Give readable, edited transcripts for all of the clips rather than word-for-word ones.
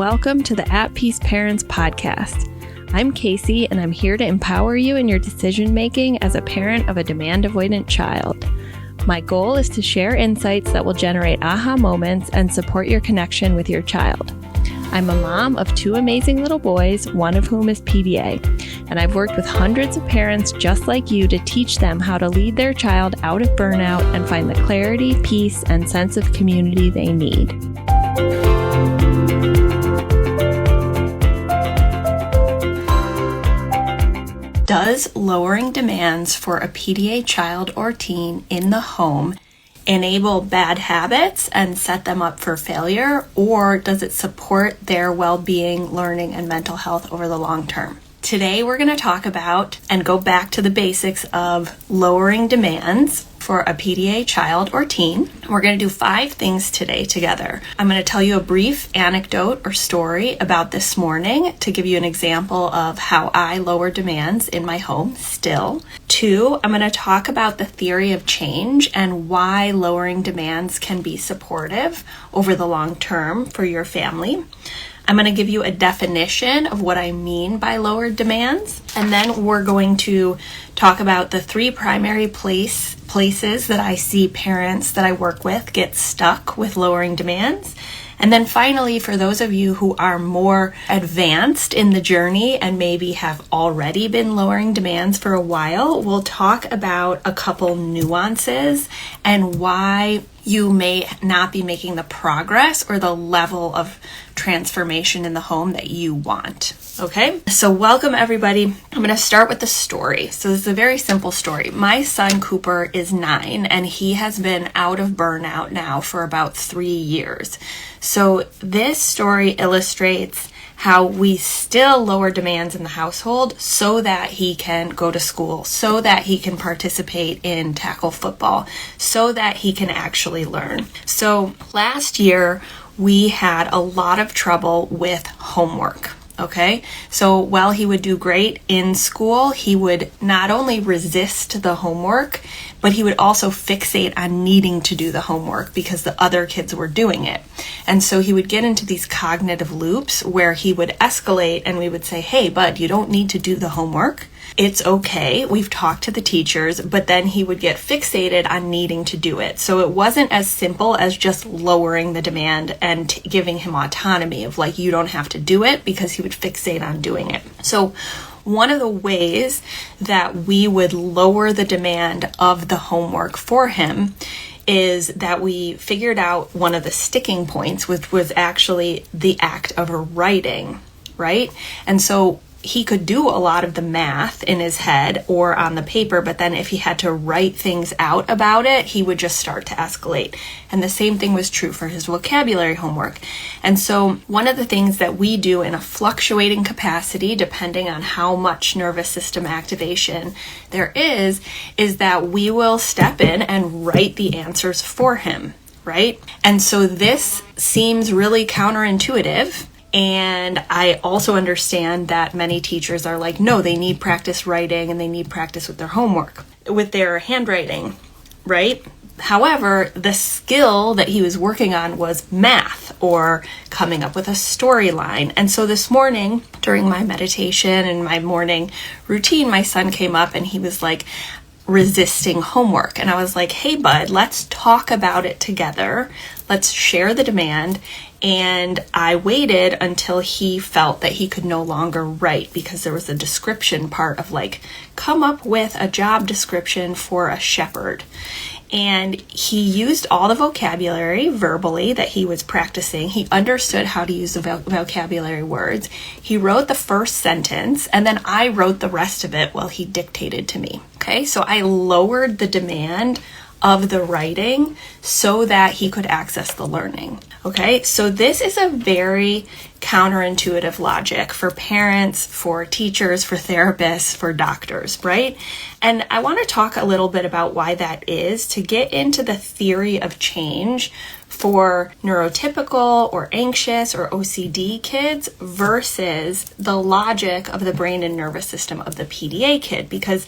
welcome to the At Peace Parents podcast. I'm Casey, and I'm here to empower you in your decision-making as a parent of a demand-avoidant child. My goal is to share insights that will generate aha moments and support your connection with your child. I'm a mom of two amazing little boys, one of whom is PDA, and I've worked with hundreds of parents just like you to teach them how to lead their child out of burnout and find the clarity, peace, and sense of community they need. Does lowering demands for a PDA child or teen in the home enable bad habits and set them up for failure, or does it support their well-being, learning, and mental health over the long term? Today, we're going to talk about and go back to the basics of lowering demands for a PDA child or teen. We're going to do 5 things today together. I'm going to tell you a brief anecdote or story about this morning to give you an example of how I lower demands in my home still. 2, I'm going to talk about the theory of change and why lowering demands can be supportive over the long term for your family. I'm going to give you a definition of what I mean by lowered demands, and then we're going to talk about the 3 primary places that I see parents that I work with get stuck with lowering demands. And then finally, for those of you who are more advanced in the journey and maybe have already been lowering demands for a while, we'll talk about a couple nuances and why you may not be making the progress or the level of transformation in the home that you want. Okay, so welcome everybody. I'm going to start with the story. So this is a very simple story. My son Cooper is 9 and he has been out of burnout now for about 3 years. So this story illustrates how we still lower demands in the household so that he can go to school, so that he can participate in tackle football, so that he can actually learn. So last year, we had a lot of trouble with homework. Okay, so while he would do great in school, he would not only resist the homework, but he would also fixate on needing to do the homework because the other kids were doing it. And so he would get into these cognitive loops where he would escalate and we would say, hey, bud, you don't need to do the homework. It's okay. We've talked to the teachers, but then he would get fixated on needing to do it. So it wasn't as simple as just lowering the demand and giving him autonomy of like, you don't have to do it, because he would fixate on doing it. So one of the ways that we would lower the demand of the homework for him is that we figured out one of the sticking points, which was actually the act of writing, right? And so he could do a lot of the math in his head or on the paper, but then if he had to write things out about it, he would just start to escalate. And the same thing was true for his vocabulary homework. And so one of the things that we do in a fluctuating capacity, depending on how much nervous system activation there is that we will step in and write the answers for him, right? And so this seems really counterintuitive. And I also understand that many teachers are like, no, they need practice writing and they need practice with their homework, with their handwriting, right? However, the skill that he was working on was math or coming up with a storyline. And so this morning, during my meditation and my morning routine, my son came up and he was like, resisting homework. And I was like, hey, bud, let's talk about it together. Let's share the demand. And I waited until he felt that he could no longer write, because there was a description part of like, come up with a job description for a shepherd. And he used all the vocabulary verbally that he was practicing. He understood how to use the vocabulary words. He wrote the first sentence, and then I wrote the rest of it while he dictated to me. Okay, so I lowered the demand of the writing so that he could access the learning. Okay, so this is a very counterintuitive logic for parents, for teachers, for therapists, for doctors, right? And I want to talk a little bit about why that is to get into the theory of change for neurotypical or anxious or OCD kids versus the logic of the brain and nervous system of the PDA kid, because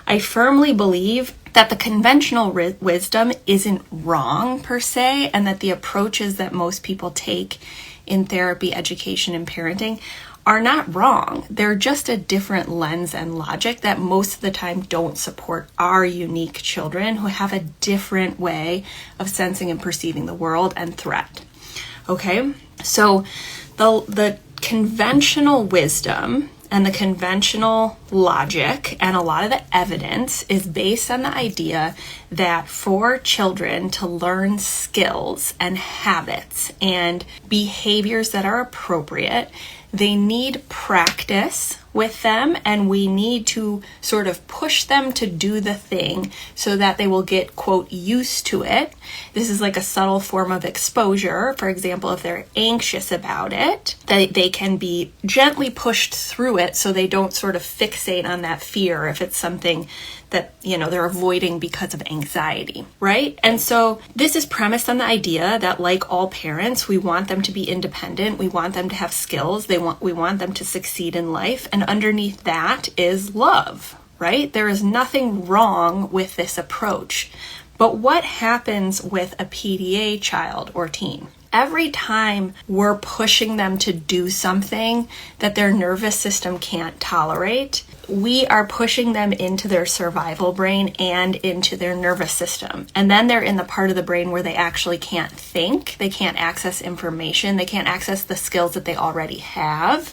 I firmly believe that the conventional wisdom isn't wrong per se, and that the approaches that most people take in therapy, education, and parenting are not wrong. They're just a different lens and logic that most of the time don't support our unique children who have a different way of sensing and perceiving the world and threat. Okay? So the conventional wisdom and the conventional logic and a lot of the evidence is based on the idea that for children to learn skills and habits and behaviors that are appropriate, they need practice with them, and we need to sort of push them to do the thing so that they will get, quote, used to it. This is like a subtle form of exposure. For example, if they're anxious about it, they can be gently pushed through it so they don't sort of fixate on that fear if it's something that, they're avoiding because of anxiety, right? And so this is premised on the idea that, like all parents, we want them to be independent. We want them to have skills. We want them to succeed in life. And underneath that is love, right? There is nothing wrong with this approach. But what happens with a PDA child or teen? Every time we're pushing them to do something that their nervous system can't tolerate, we are pushing them into their survival brain and into their nervous system. And then they're in the part of the brain where they actually can't think, they can't access information, they can't access the skills that they already have.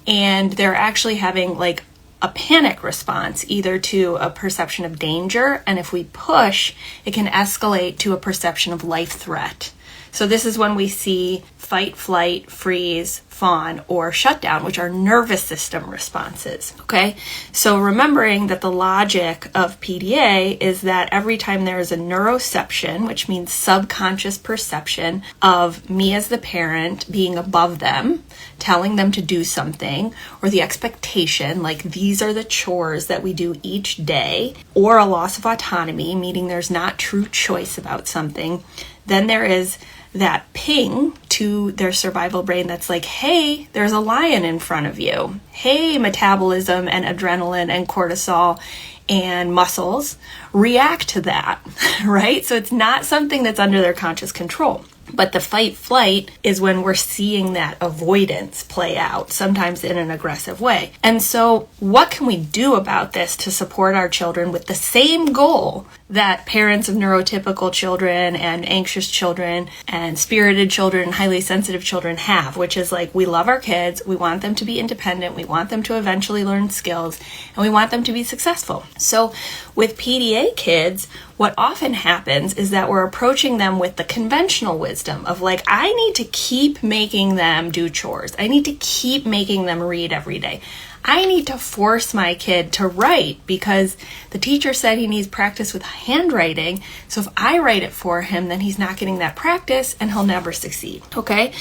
And they're actually having like a panic response, either to a perception of danger, and if we push, it can escalate to a perception of life threat. So this is when we see fight, flight, freeze, fawn, or shutdown, which are nervous system responses, okay? So remembering that the logic of PDA is that every time there is a neuroception, which means subconscious perception of me as the parent being above them, telling them to do something, or the expectation, like these are the chores that we do each day, or a loss of autonomy, meaning there's not true choice about something, then there is that ping to their survival brain that's like, hey, there's a lion in front of you. Hey, metabolism and adrenaline and cortisol and muscles react to that, right? So it's not something that's under their conscious control. But the fight flight is when we're seeing that avoidance play out, sometimes in an aggressive way. And so what can we do about this to support our children with the same goal that parents of neurotypical children and anxious children and spirited children, highly sensitive children have, which is like, we love our kids, we want them to be independent, we want them to eventually learn skills, and we want them to be successful. So with PDA kids, what often happens is that we're approaching them with the conventional wisdom of like, I need to keep making them do chores. I need to keep making them read every day. I need to force my kid to write because the teacher said he needs practice with handwriting. So if I write it for him, then he's not getting that practice and he'll never succeed. Okay?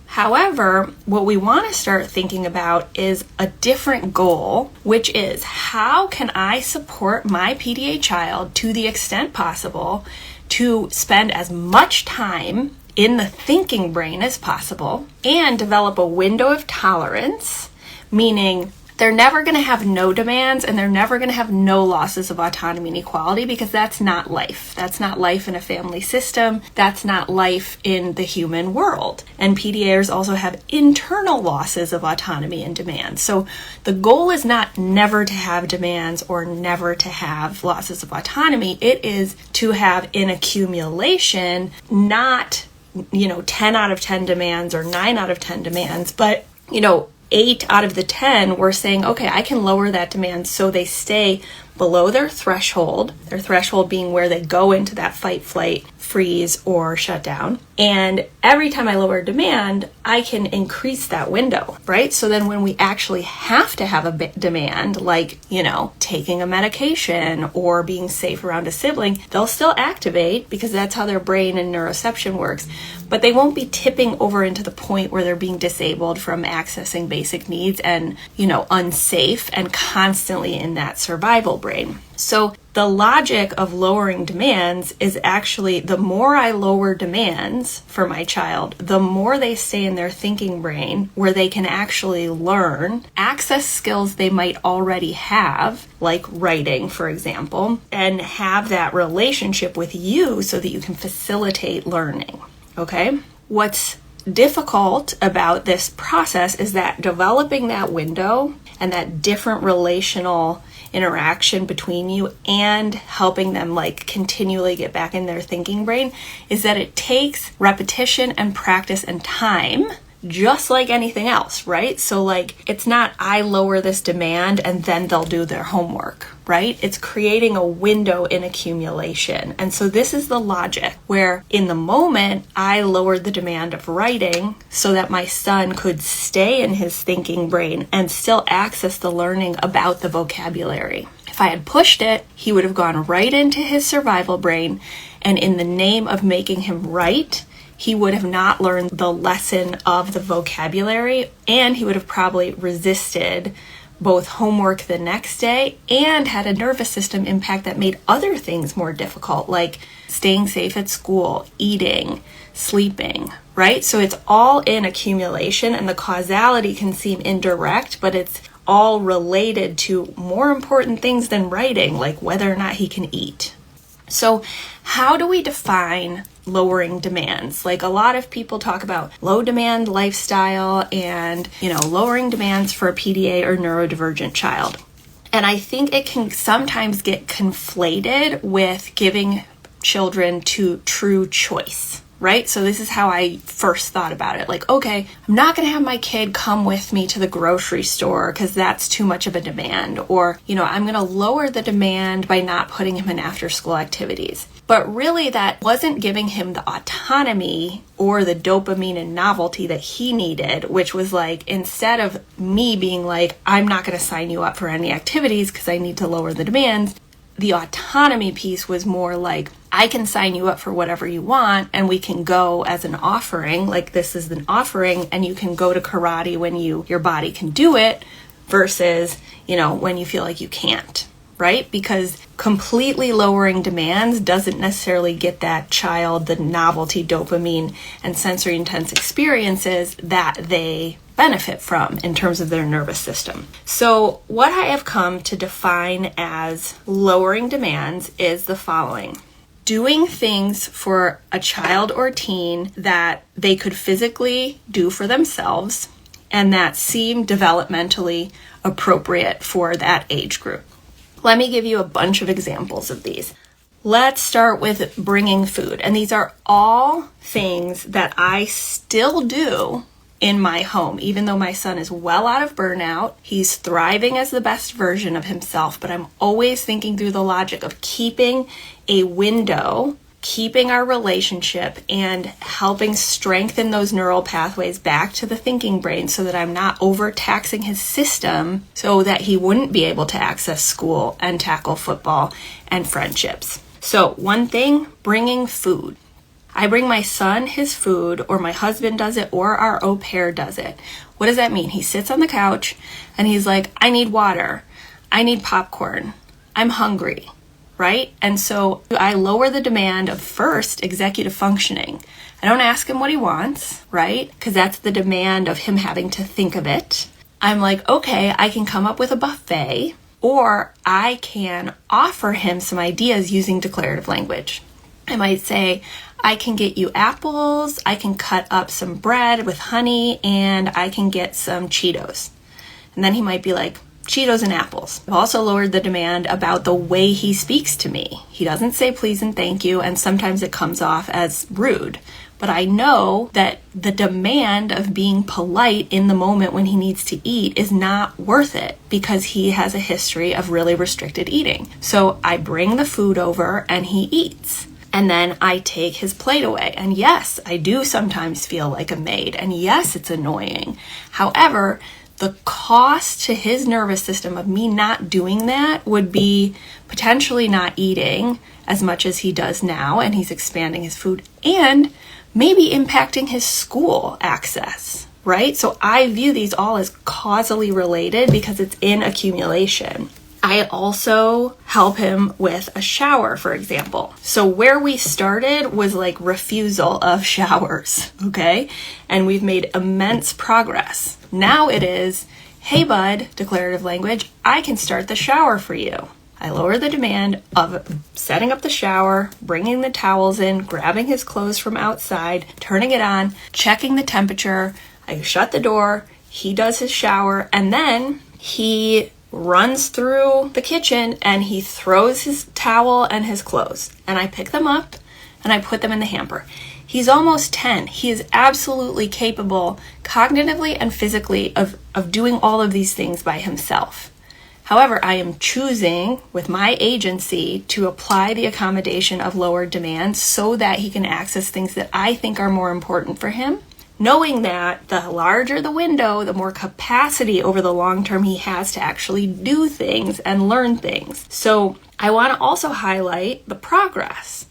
However, what we want to start thinking about is a different goal, which is how can I support my PDA child to the extent possible to spend as much time in the thinking brain as possible and develop a window of tolerance, meaning they're never going to have no demands and they're never going to have no losses of autonomy and equality because that's not life. That's not life in a family system. That's not life in the human world. And PDAers also have internal losses of autonomy and demands. So the goal is not never to have demands or never to have losses of autonomy. It is to have in accumulation, not, 10 out of 10 demands or 9 out of 10 demands, but, 8 out of the 10, we're saying, okay, I can lower that demand so they stay below their threshold being where they go into that fight, flight, freeze, or shutdown. And every time I lower demand, I can increase that window, right? So then when we actually have to have a demand, like, taking a medication or being safe around a sibling, they'll still activate because that's how their brain and neuroception works. But they won't be tipping over into the point where they're being disabled from accessing basic needs and, unsafe and constantly in that survival brain. So the logic of lowering demands is actually the more I lower demands for my child, the more they stay in their thinking brain where they can actually learn, access skills they might already have, like writing, for example, and have that relationship with you so that you can facilitate learning. Okay? What's difficult about this process is that developing that window and that different relational interaction between you and helping them like continually get back in their thinking brain is that it takes repetition and practice and time, just like anything else, right? So like, it's not I lower this demand and then they'll do their homework, right? It's creating a window in accumulation. And so this is the logic where in the moment I lowered the demand of writing so that my son could stay in his thinking brain and still access the learning about the vocabulary. If I had pushed it, he would have gone right into his survival brain, and in the name of making him write, he would have not learned the lesson of the vocabulary, and he would have probably resisted both homework the next day and had a nervous system impact that made other things more difficult, like staying safe at school, eating, sleeping, right? So it's all in accumulation, and the causality can seem indirect, but it's all related to more important things than writing, like whether or not he can eat. So how do we define lowering demands? Like a lot of people talk about low demand lifestyle and, lowering demands for a PDA or neurodivergent child. And I think it can sometimes get conflated with giving children to true choice, right? So this is how I first thought about it. Like, okay, I'm not going to have my kid come with me to the grocery store because that's too much of a demand. Or, I'm going to lower the demand by not putting him in after school activities. But really that wasn't giving him the autonomy or the dopamine and novelty that he needed, which was like, instead of me being like, I'm not going to sign you up for any activities because I need to lower the demands, the autonomy piece was more like, I can sign you up for whatever you want and we can go as an offering, like this is an offering, and you can go to karate when your body can do it versus, when you feel like you can't, right? Because completely lowering demands doesn't necessarily get that child the novelty, dopamine, and sensory intense experiences that they benefit from in terms of their nervous system. So what I have come to define as lowering demands is the following. Doing things for a child or teen that they could physically do for themselves and that seem developmentally appropriate for that age group. Let me give you a bunch of examples of these. Let's start with bringing food. And these are all things that I still do in my home, even though my son is well out of burnout. He's thriving as the best version of himself, but I'm always thinking through the logic of keeping a window, keeping our relationship, and helping strengthen those neural pathways back to the thinking brain so that I'm not overtaxing his system so that he wouldn't be able to access school and tackle football and friendships. So one thing, bringing food. I bring my son his food, or my husband does it, or our au pair does it. What does that mean? He sits on the couch and he's like, I need water. I need popcorn. I'm hungry, right? And so I lower the demand of first executive functioning. I don't ask him what he wants, right? Because that's the demand of him having to think of it. I'm like, okay, I can come up with a buffet, or I can offer him some ideas using declarative language. I might say, I can get you apples, I can cut up some bread with honey, and I can get some Cheetos. And then he might be like, Cheetos and apples. I've also lowered the demand about the way he speaks to me. He doesn't say please and thank you, and sometimes it comes off as rude. But I know that the demand of being polite in the moment when he needs to eat is not worth it because he has a history of really restricted eating. So I bring the food over and he eats. And then I take his plate away. And yes, I do sometimes feel like a maid. And yes, it's annoying. However, the cost to his nervous system of me not doing that would be potentially not eating as much as he does now, and he's expanding his food, and maybe impacting his school access, right? So I view these all as causally related because it's in accumulation. I also help him with a shower, for example. So where we started was like refusal of showers, okay? And we've made immense progress. Now it is, hey bud, declarative language, I can start the shower for you. I lower the demand of setting up the shower, bringing the towels in, grabbing his clothes from outside, turning it on, checking the temperature. I shut the door, he does his shower, and then he runs through the kitchen and he throws his towel and his clothes. And I pick them up and I put them in the hamper. He's almost 10. He is absolutely capable cognitively and physically of doing all of these things by himself. However, I am choosing with my agency to apply the accommodation of lower demand so that he can access things that I think are more important for him, knowing that the larger the window, the more capacity over the long term he has to actually do things and learn things. So I want to also highlight the progress.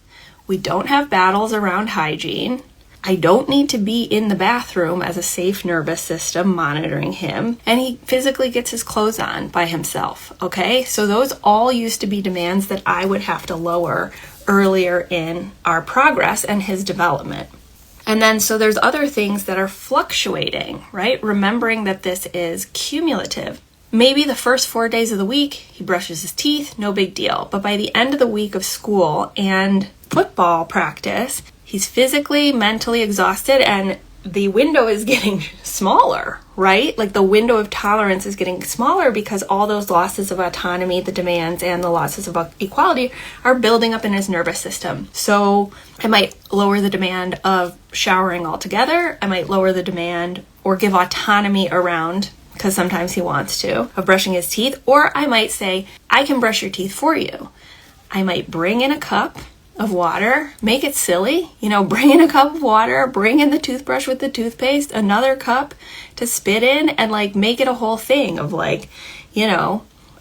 We don't have battles around hygiene. I don't need to be in the bathroom as a safe nervous system monitoring him, and he physically gets his clothes on by himself, okay? So those all used to be demands that I would have to lower earlier in our progress and his development. And then so there's other things that are fluctuating, right? Remembering that this is cumulative. Maybe the first 4 days of the week, he brushes his teeth, no big deal. But by the end of the week of school and football practice, he's physically, mentally exhausted, and the window is getting smaller, right? Like the window of tolerance is getting smaller because all those losses of autonomy, the demands, and the losses of equality are building up in his nervous system. So I might lower the demand of showering altogether. I might lower the demand or give autonomy around, because sometimes he wants to, of brushing his teeth. Or I might say, I can brush your teeth for you. I might bring in a cup of water, make it silly, bring in a cup of water, bring in the toothbrush with the toothpaste, another cup to spit in, and make it a whole thing of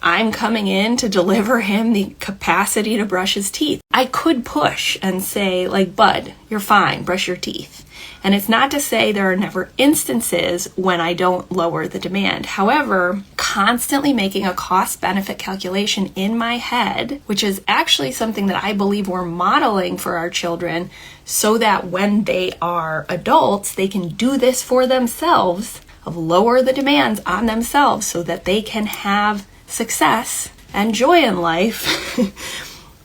I'm coming in to deliver him the capacity to brush his teeth. I could push and say, bud, you're fine, brush your teeth. And it's not to say there are never instances when I don't lower the demand. However, constantly making a cost-benefit calculation in my head, which is actually something that I believe we're modeling for our children so that when they are adults, they can do this for themselves, of lower the demands on themselves so that they can have success and joy in life.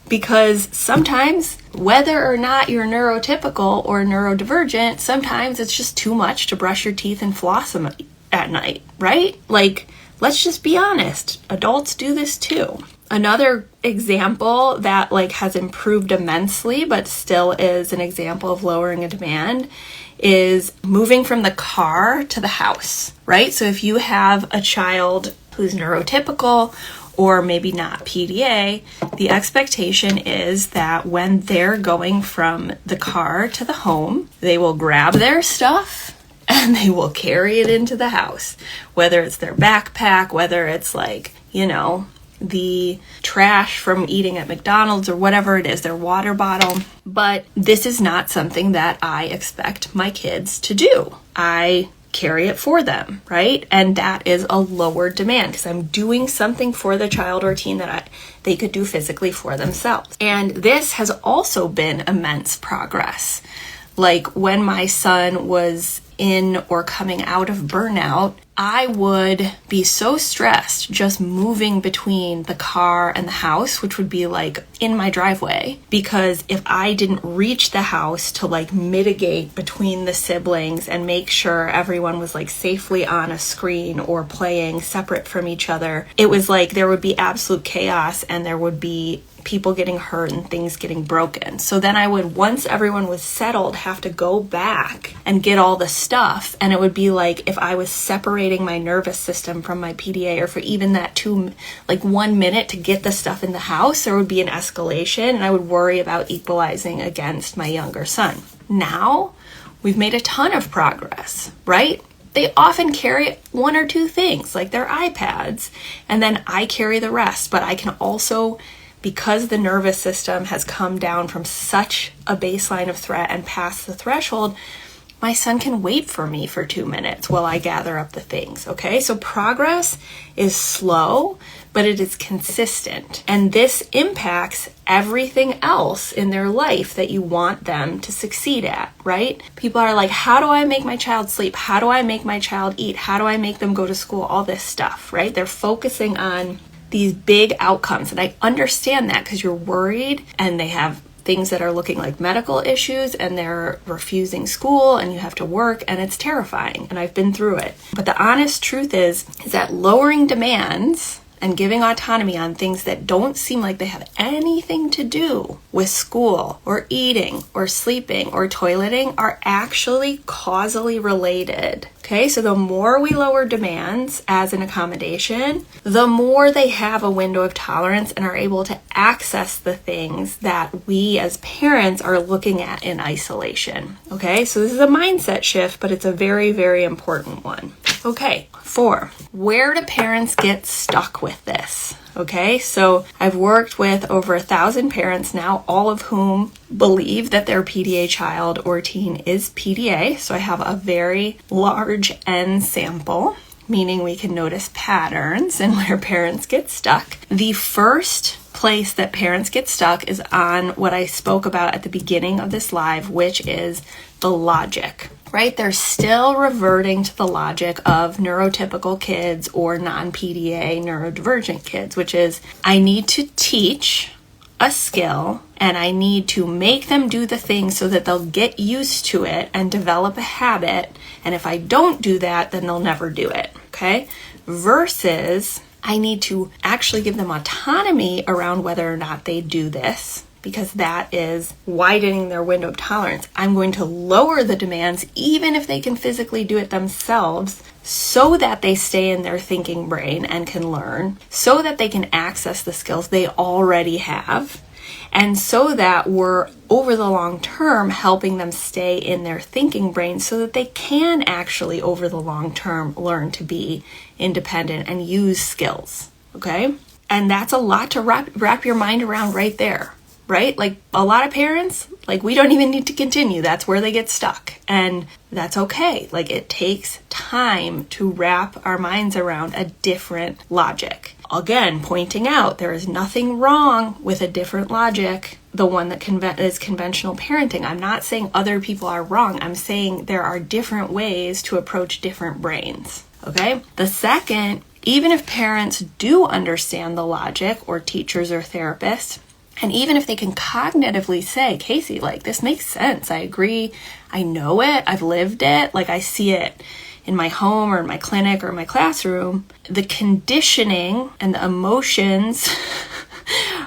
Because sometimes, whether or not you're neurotypical or neurodivergent, sometimes it's just too much to brush your teeth and floss them at night, right? Let's just be honest. Adults do this too. Another example that has improved immensely, but still is an example of lowering a demand, is moving from the car to the house, right? So if you have a child who's neurotypical or maybe not PDA, the expectation is that when they're going from the car to the home, they will grab their stuff and they will carry it into the house. Whether it's their backpack, whether it's the trash from eating at McDonald's or whatever it is, their water bottle. But this is not something that I expect my kids to do. I carry it for them, right? And that is a lower demand because I'm doing something for the child or teen that they could do physically for themselves. And this has also been immense progress. When my son was in or coming out of burnout, I would be so stressed just moving between the car and the house, which would be in my driveway, because if I didn't reach the house to mitigate between the siblings and make sure everyone was safely on a screen or playing separate from each other, it was there would be absolute chaos and there would be people getting hurt and things getting broken. So then I would, once everyone was settled, have to go back and get all the stuff. And it would be if I was separating my nervous system from my PDA, or for even that 1 minute to get the stuff in the house, there would be an escalation and I would worry about equalizing against my younger son. Now, we've made a ton of progress, right? They often carry one or two things, like their iPads, and then I carry the rest. But I can also, because the nervous system has come down from such a baseline of threat and past the threshold, my son can wait for me for 2 minutes while I gather up the things, okay? So progress is slow, but it is consistent. And this impacts everything else in their life that you want them to succeed at, right? People are like, how do I make my child sleep? How do I make my child eat? How do I make them go to school? All this stuff, right? They're focusing on these big outcomes. And I understand that because you're worried and they have things that are looking like medical issues and they're refusing school and you have to work and it's terrifying. And I've been through it. But the honest truth is that lowering demands and giving autonomy on things that don't seem like they have anything to do with school or eating or sleeping or toileting are actually causally related. Okay, so the more we lower demands as an accommodation, the more they have a window of tolerance and are able to access the things that we as parents are looking at in isolation. Okay, so this is a mindset shift, but it's a very, very important one. Okay, 4, where do parents get stuck with this? Okay, so I've worked with over 1,000 parents now, all of whom believe that their PDA child or teen is PDA. So I have a very large N sample, meaning we can notice patterns and where parents get stuck. The first place that parents get stuck is on what I spoke about at the beginning of this live, which is the logic. Right? They're still reverting to the logic of neurotypical kids or non-PDA neurodivergent kids, which is I need to teach a skill and I need to make them do the thing so that they'll get used to it and develop a habit. And if I don't do that, then they'll never do it. Okay? Versus I need to actually give them autonomy around whether or not they do this, because that is widening their window of tolerance. I'm going to lower the demands, even if they can physically do it themselves, so that they stay in their thinking brain and can learn, so that they can access the skills they already have, and so that we're, over the long term, helping them stay in their thinking brain so that they can actually, over the long term, learn to be independent and use skills, okay? And that's a lot to wrap your mind around right there. Right? Like a lot of parents, like we don't even need to continue. That's where they get stuck. And that's okay. Like it takes time to wrap our minds around a different logic. Again, pointing out there is nothing wrong with a different logic, the one that is conventional parenting. I'm not saying other people are wrong. I'm saying there are different ways to approach different brains. Okay? The second, even if parents do understand the logic, or teachers or therapists, and even if they can cognitively say, Casey, like this makes sense. I agree. I know it. I've lived it. Like I see it in my home or in my clinic or in my classroom. The conditioning and the emotions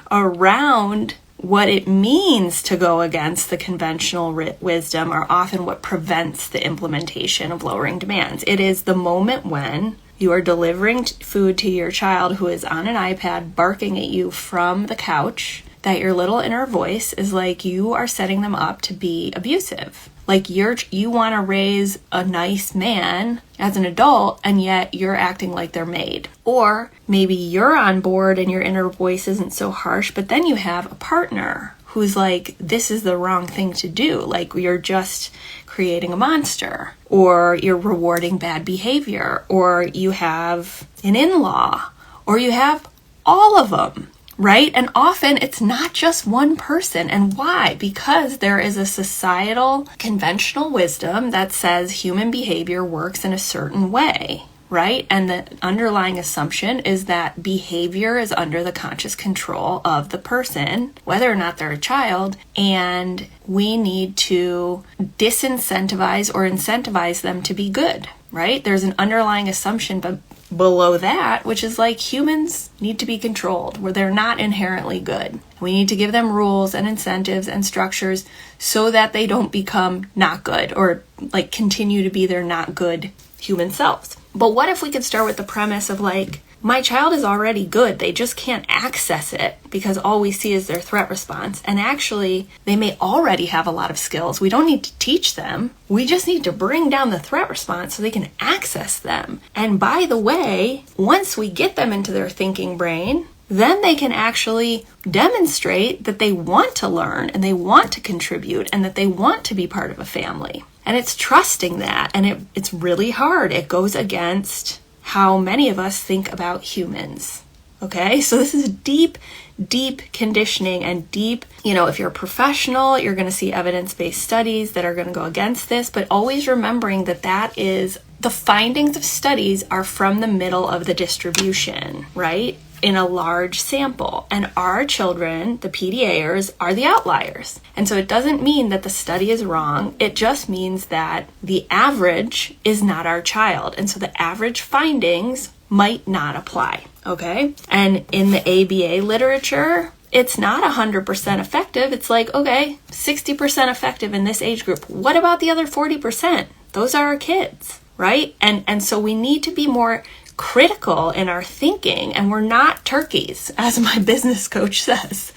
around what it means to go against the conventional wisdom are often what prevents the implementation of lowering demands. It is the moment when you are delivering food to your child who is on an iPad barking at you from the couch, that your little inner voice is like you are setting them up to be abusive. Like you want to raise a nice man as an adult, and yet you're acting like they're made. Or maybe you're on board and your inner voice isn't so harsh, but then you have a partner who's like, this is the wrong thing to do. Like you're just creating a monster, or you're rewarding bad behavior, or you have an in-law, or you have all of them. Right? And often it's not just one person. And why? Because there is a societal conventional wisdom that says human behavior works in a certain way, right? And the underlying assumption is that behavior is under the conscious control of the person, whether or not they're a child, and we need to disincentivize or incentivize them to be good, right? There's an underlying assumption, but below that, which is like humans need to be controlled, where they're not inherently good. We need to give them rules and incentives and structures so that they don't become not good or like continue to be their not good human selves. But what if we could start with the premise of like, my child is already good, they just can't access it because all we see is their threat response. And actually, they may already have a lot of skills. We don't need to teach them. We just need to bring down the threat response so they can access them. And by the way, once we get them into their thinking brain, then they can actually demonstrate that they want to learn and they want to contribute and that they want to be part of a family. And it's trusting that. And it's really hard. It goes against how many of us think about humans. Okay, so this is deep, deep conditioning and deep, if you're a professional, you're going to see evidence-based studies that are going to go against this, but always remembering that is the findings of studies are from the middle of the distribution, right? in a large sample. And our children, the PDAers, are the outliers. And so it doesn't mean that the study is wrong. It just means that the average is not our child. And so the average findings might not apply, okay? And in the ABA literature, it's not 100% effective. It's like, okay, 60% effective in this age group. What about the other 40%? Those are our kids, right? And so we need to be more critical in our thinking, and we're not turkeys, as my business coach says.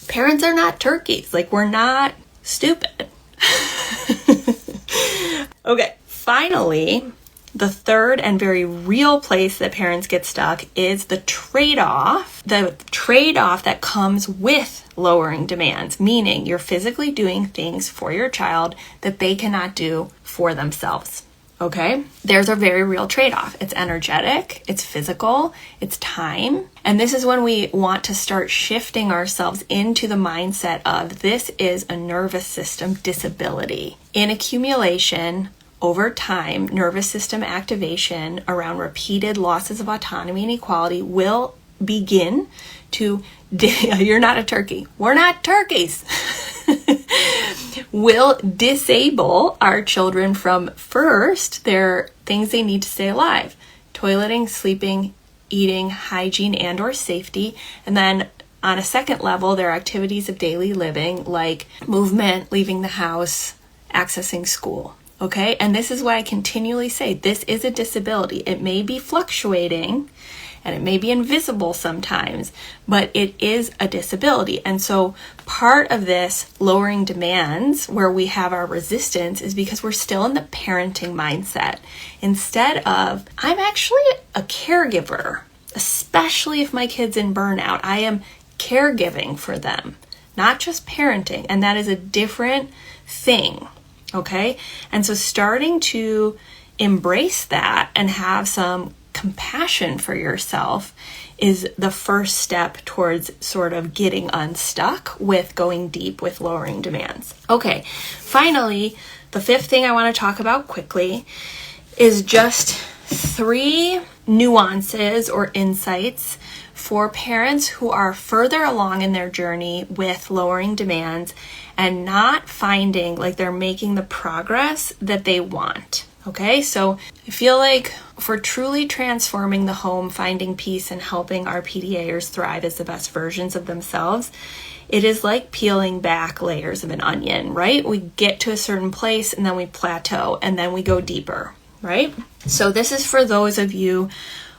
Parents are not turkeys. Like, we're not stupid. Okay, finally, the third and very real place that parents get stuck is the trade-off that comes with lowering demands, meaning you're physically doing things for your child that they cannot do for themselves. Okay? There's a very real trade-off. It's energetic, it's physical, it's time. And this is when we want to start shifting ourselves into the mindset of this is a nervous system disability. In accumulation, over time, nervous system activation around repeated losses of autonomy and equality will begin to, you're not a turkey. We're not turkeys. Will disable our children from first their things they need to stay alive: toileting, sleeping, eating, hygiene, and or safety. And then on a second level, their activities of daily living like movement, leaving the house, accessing school. Okay, and this is why I continually say this is a disability. It may be fluctuating and it may be invisible sometimes, but it is a disability. And so part of this lowering demands where we have our resistance is because we're still in the parenting mindset. Instead of, I'm actually a caregiver, especially if my kid's in burnout. I am caregiving for them, not just parenting. And that is a different thing. Okay? And so starting to embrace that and have some compassion for yourself is the first step towards sort of getting unstuck with going deep with lowering demands. Okay, finally, the fifth thing I want to talk about quickly is just 3 nuances or insights for parents who are further along in their journey with lowering demands and not finding like they're making the progress that they want. Okay, so I feel like for truly transforming the home, finding peace, and helping our PDAers thrive as the best versions of themselves, it is like peeling back layers of an onion, right? We get to a certain place and then we plateau and then we go deeper, right? So this is for those of you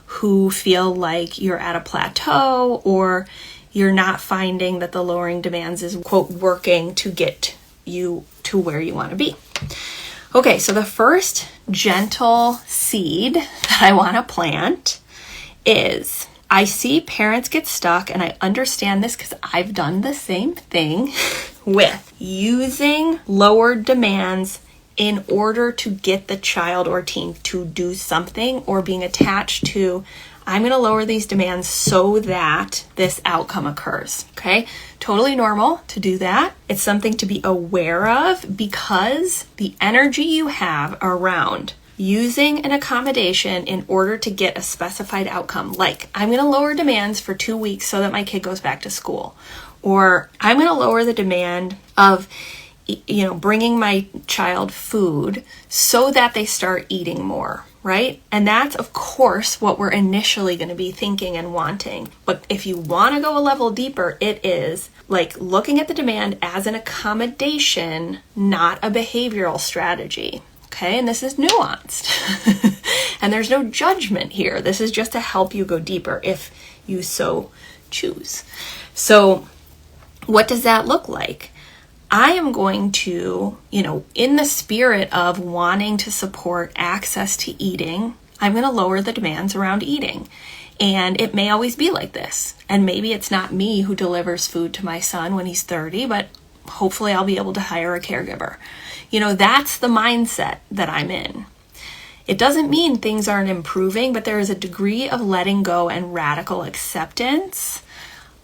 who feel like you're at a plateau or you're not finding that the lowering demands is, quote, working to get you to where you want to be. Okay, so the first gentle seed that I want to plant is I see parents get stuck, and I understand this because I've done the same thing with using lowered demands in order to get the child or teen to do something, or being attached to, I'm going to lower these demands so that this outcome occurs. Okay, totally normal to do that. It's something to be aware of because the energy you have around using an accommodation in order to get a specified outcome, like I'm going to lower demands for 2 weeks so that my kid goes back to school, or I'm going to lower the demand of bringing my child food so that they start eating more, right? And that's, of course, what we're initially going to be thinking and wanting. But if you want to go a level deeper, it is like looking at the demand as an accommodation, not a behavioral strategy. Okay, and this is nuanced. And there's no judgment here. This is just to help you go deeper if you so choose. So what does that look like? I am going to, in the spirit of wanting to support access to eating, I'm going to lower the demands around eating. And it may always be like this. And maybe it's not me who delivers food to my son when he's 30, but hopefully I'll be able to hire a caregiver. That's the mindset that I'm in. It doesn't mean things aren't improving, but there is a degree of letting go and radical acceptance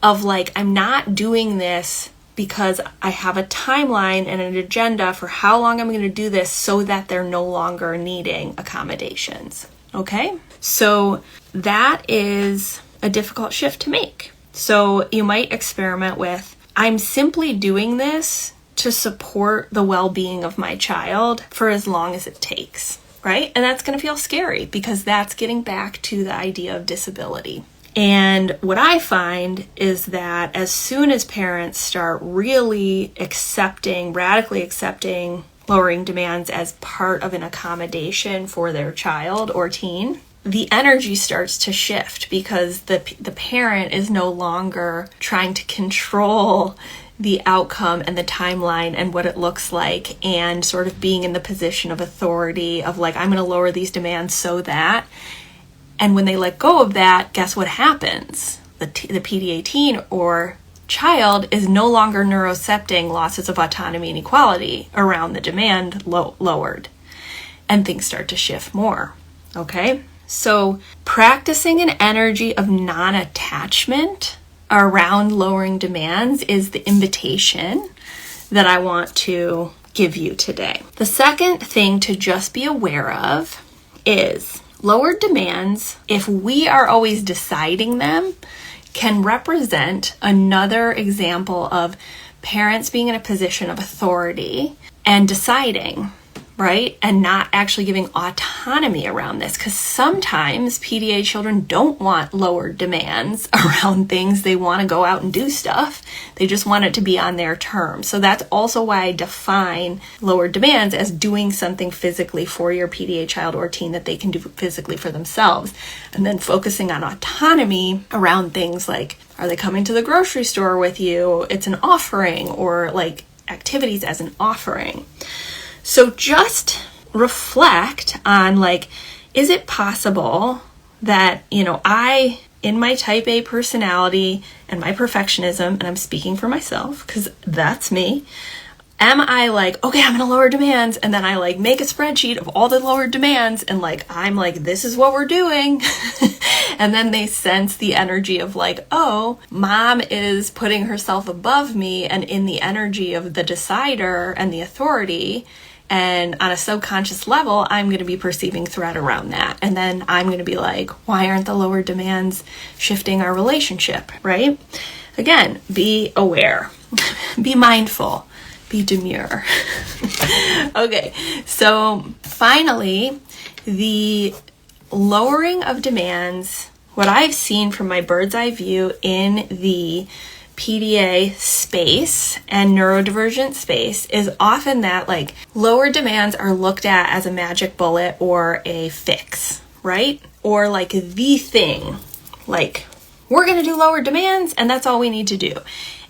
of I'm not doing this because I have a timeline and an agenda for how long I'm going to do this so that they're no longer needing accommodations. Okay? So that is a difficult shift to make. So you might experiment with, I'm simply doing this to support the well-being of my child for as long as it takes, right? And that's going to feel scary because that's getting back to the idea of disability. And what I find is that as soon as parents start really radically accepting lowering demands as part of an accommodation for their child or teen, the energy starts to shift because the parent is no longer trying to control the outcome and the timeline and what it looks like and sort of being in the position of authority of like, I'm going to lower these demands so that. And when they let go of that, guess what happens? The PDA teen or child is no longer neurocepting losses of autonomy and equality around the demand lowered. And things start to shift more, okay? So practicing an energy of non-attachment around lowering demands is the invitation that I want to give you today. The second thing to just be aware of is lowered demands, if we are always deciding them, can represent another example of parents being in a position of authority and deciding, right? And not actually giving autonomy around this. Because sometimes PDA children don't want lowered demands around things. They want to go out and do stuff. They just want it to be on their terms. So that's also why I define lowered demands as doing something physically for your PDA child or teen that they can do physically for themselves. And then focusing on autonomy around things like, are they coming to the grocery store with you? It's an offering, or like activities as an offering. So just reflect on like, is it possible that, I, in my type A personality and my perfectionism, and I'm speaking for myself because that's me, am I like, okay, I'm going to lower demands, and then I like make a spreadsheet of all the lowered demands and like, I'm like, this is what we're doing. And then they sense the energy of like, oh, mom is putting herself above me and in the energy of the decider and the authority. And on a subconscious level, I'm going to be perceiving threat around that. And then I'm going to be like, why aren't the lower demands shifting our relationship, right? Again, be aware, be mindful, be demure. Okay, so finally, the lowering of demands, what I've seen from my bird's eye view in the PDA space and neurodivergent space is often that like lower demands are looked at as a magic bullet or a fix, right? Or like the thing, like we're going to do lower demands and that's all we need to do.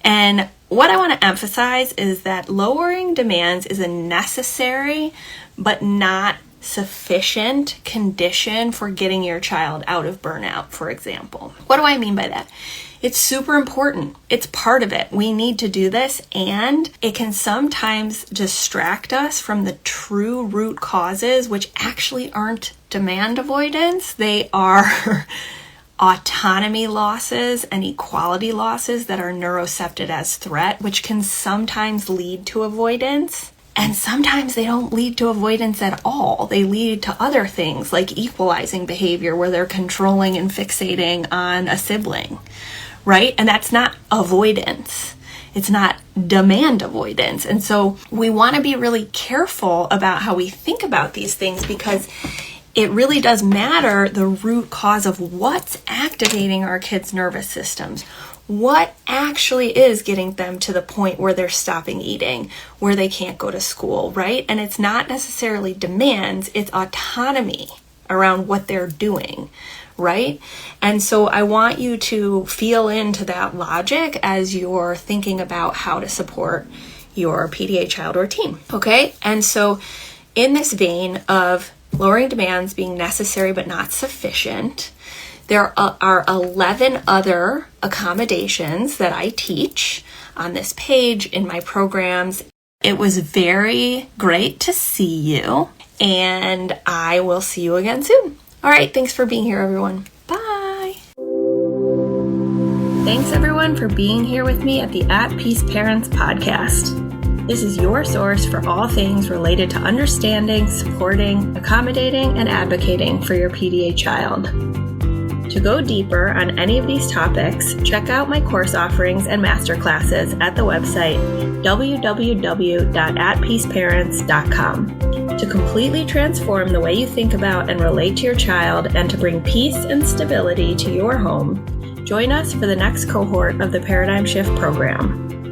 And what I want to emphasize is that lowering demands is a necessary but not sufficient condition for getting your child out of burnout, for example. What do I mean by that? It's super important. It's part of it. We need to do this, and it can sometimes distract us from the true root causes, which actually aren't demand avoidance. They are autonomy losses and equality losses that are neurocepted as threat, which can sometimes lead to avoidance. And sometimes they don't lead to avoidance at all. They lead to other things like equalizing behavior where they're controlling and fixating on a sibling, right? And that's not avoidance. It's not demand avoidance. And so we want to be really careful about how we think about these things because it really does matter the root cause of what's activating our kids' nervous systems. What actually is getting them to the point where they're stopping eating, where they can't go to school, right? And it's not necessarily demands, it's autonomy around what they're doing, right? And so I want you to feel into that logic as you're thinking about how to support your PDA child or teen, okay? And so in this vein of lowering demands being necessary but not sufficient, there are 11 other accommodations that I teach on this page in my programs. It was very great to see you, and I will see you again soon. All right, thanks for being here, everyone. Bye. Thanks, everyone, for being here with me at the At Peace Parents podcast. This is your source for all things related to understanding, supporting, accommodating, and advocating for your PDA child. To go deeper on any of these topics, check out my course offerings and masterclasses at the website www.atpeaceparents.com. To completely transform the way you think about and relate to your child and to bring peace and stability to your home, join us for the next cohort of the Paradigm Shift program.